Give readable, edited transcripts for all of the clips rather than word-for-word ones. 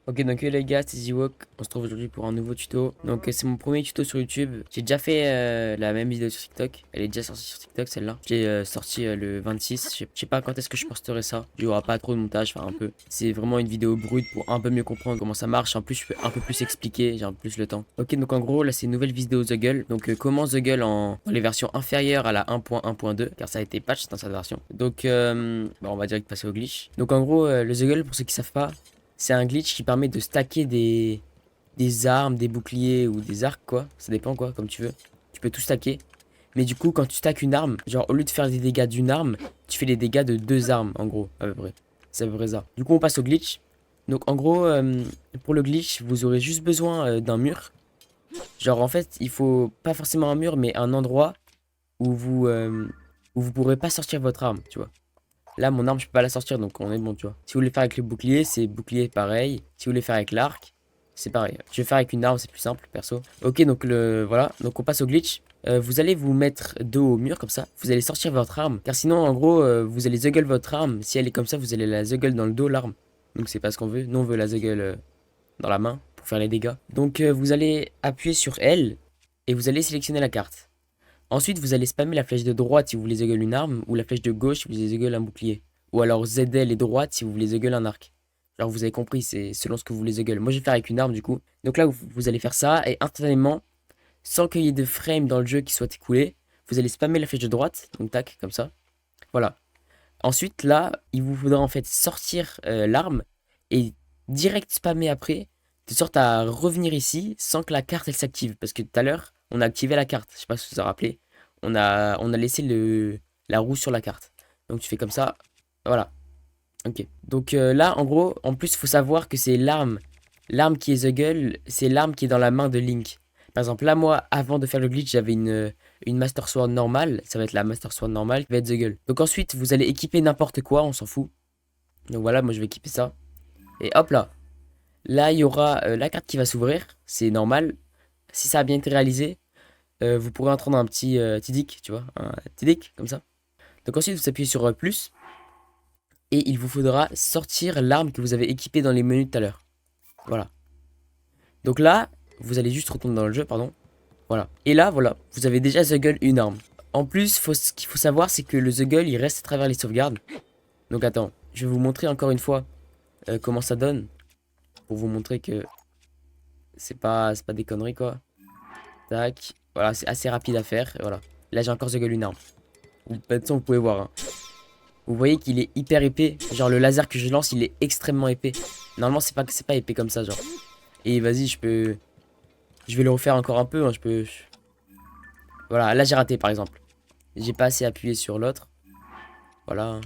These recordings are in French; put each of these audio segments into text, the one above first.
Ok, donc les gars, c'est Zwok. On se trouve aujourd'hui pour un nouveau tuto. Donc c'est mon premier tuto sur YouTube. J'ai déjà fait la même vidéo sur TikTok. Elle est déjà sortie sur TikTok, celle-là. J'ai sorti le 26. Je sais pas quand est-ce que je posterai ça. Il y aura pas trop de montage, enfin un peu. C'est vraiment une vidéo brute pour un peu mieux comprendre comment ça marche. En plus, je peux un peu plus expliquer. J'ai un peu plus le temps. Ok, donc en gros, là c'est une nouvelle vidéo The Gull. Donc comment The Gull dans les versions inférieures à la 1.1.2, car ça a été patch dans cette version. Donc on va direct passer au glitch. Donc en gros, le The Gull, pour ceux qui savent pas, c'est un glitch qui permet de stacker des armes, des boucliers ou des arcs, quoi. Ça dépend, quoi, comme tu veux. Tu peux tout stacker. Mais du coup, quand tu stackes une arme, genre au lieu de faire des dégâts d'une arme, tu fais les dégâts de deux armes, en gros, à peu près. C'est à peu près ça. Du coup, on passe au glitch. Donc en gros, pour le glitch, vous aurez juste besoin d'un mur. Genre en fait, il faut pas forcément un mur, mais un endroit où vous pourrez pas sortir votre arme, tu vois. Là, mon arme, je peux pas la sortir, donc on est bon, tu vois. Si vous voulez faire avec le bouclier, c'est bouclier pareil. Si vous voulez faire avec l'arc, c'est pareil. Je vais faire avec une arme, c'est plus simple, perso. Ok, donc voilà. Donc on passe au glitch. Vous allez vous mettre dos au mur, comme ça. Vous allez sortir votre arme. Car sinon, en gros, vous allez zuggle votre arme. Si elle est comme ça, vous allez la zuggle dans le dos, l'arme. Donc c'est pas ce qu'on veut. Nous, on veut la zuggle dans la main pour faire les dégâts. Donc vous allez appuyer sur L et vous allez sélectionner la carte. Ensuite, vous allez spammer la flèche de droite si vous voulez zuggle une arme, ou la flèche de gauche si vous voulez zuggle un bouclier. Ou alors ZL et droite si vous voulez zuggle un arc. Alors vous avez compris, c'est selon ce que vous voulez zuggle. Moi je vais faire avec une arme du coup. Donc là, vous allez faire ça, et instantanément, sans qu'il y ait de frame dans le jeu qui soit écoulé, vous allez spammer la flèche de droite, donc tac, comme ça. Voilà. Ensuite, là, il vous faudra en fait sortir l'arme, et direct spammer après, de sorte à revenir ici, sans que la carte elle s'active. Parce que tout à l'heure, on a activé la carte, je sais pas si vous vous en rappelez. On a laissé la roue sur la carte. Donc tu fais comme ça. Voilà. Ok. Donc là, en gros, en plus, il faut savoir que c'est l'arme. L'arme qui est The Gull, c'est l'arme qui est dans la main de Link. Par exemple, là, moi, avant de faire le glitch, j'avais une Master Sword normale. Ça va être la Master Sword normale qui va être The Gull. Donc ensuite, vous allez équiper n'importe quoi, on s'en fout. Donc voilà, moi, je vais équiper ça. Et hop là. Là, il y aura la carte qui va s'ouvrir. C'est normal. Si ça a bien été réalisé, vous pourrez entendre un petit tidic, tu vois, un tidic comme ça. Donc ensuite vous appuyez sur plus et il vous faudra sortir l'arme que vous avez équipée dans les menus tout à l'heure. Voilà. Donc là, vous allez juste retourner dans le jeu, pardon. Voilà. Et là, voilà, vous avez déjà The Gull une arme. En plus, ce qu'il faut savoir, c'est que le The Gull, il reste à travers les sauvegardes. Donc attends, je vais vous montrer encore une fois comment ça donne. Pour vous montrer que c'est pas des conneries, quoi. Tac. Voilà, c'est assez rapide à faire. Voilà. Là, j'ai encore The Gull une arme. Maintenant, vous pouvez voir, hein. Vous voyez qu'il est hyper épais. Genre le laser que je lance, il est extrêmement épais. Normalement, c'est pas épais comme ça, genre. Et vas-y, je vais le refaire encore un peu, hein, je peux. Voilà, là j'ai raté par exemple. J'ai pas assez appuyé sur l'autre. Voilà, hein.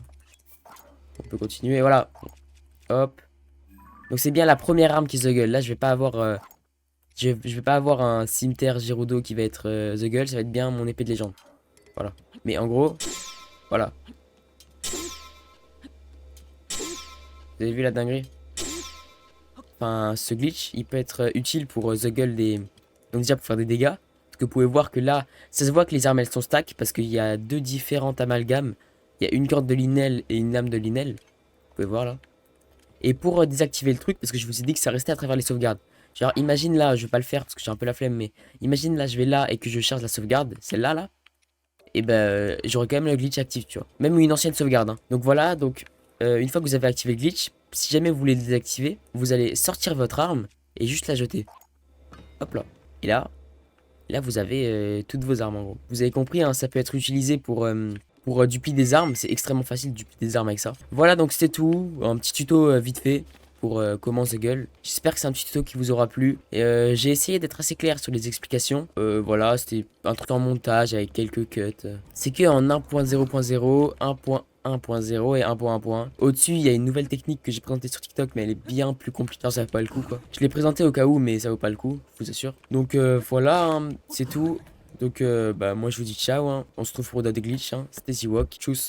On peut continuer, voilà. Hop. Donc c'est bien la première arme qui se gueule. Là, je vais pas avoir je vais pas avoir un cimetière Gerudo qui va être The Gull, ça va être bien mon épée de légende. Voilà. Mais en gros, voilà. Vous avez vu la dinguerie? Enfin, ce glitch, il peut être utile pour The Gull des. Donc, déjà pour faire des dégâts. Parce que vous pouvez voir que là, ça se voit que les armes elles sont stack. Parce qu'il y a deux différentes amalgames. Il y a une corde de Linel et une lame de Linel. Vous pouvez voir là. Et pour désactiver le truc, parce que je vous ai dit que ça restait à travers les sauvegardes. Genre, imagine là, je vais pas le faire parce que j'ai un peu la flemme. Mais imagine là, je vais là et que je charge la sauvegarde. Celle-là, là. Et ben, j'aurai quand même le glitch actif, tu vois. Même une ancienne sauvegarde, hein. Donc voilà, donc une fois que vous avez activé le glitch, si jamais vous voulez le désactiver, vous allez sortir votre arme et juste la jeter. Hop là. Et là vous avez toutes vos armes en gros. Vous avez compris, hein, ça peut être utilisé pour dupliquer des armes. C'est extrêmement facile de dupliquer des armes avec ça. Voilà, donc c'était tout. Un petit tuto vite fait pour comment The Gull. J'espère que c'est un petit tuto qui vous aura plu. Et j'ai essayé d'être assez clair sur les explications. Voilà, c'était un truc en montage avec quelques cuts. C'est que en 1.0.0, 1.1.0 et 1.1. Au-dessus, il y a une nouvelle technique que j'ai présentée sur TikTok, mais elle est bien plus compliquée. Alors, ça vaut pas le coup, quoi. Je l'ai présentée au cas où, mais ça vaut pas le coup, je vous assure. Donc voilà, hein, c'est tout. Donc bah moi je vous dis ciao, hein. On se retrouve pour d'autres glitch, hein. C'était Zwok, tchuss.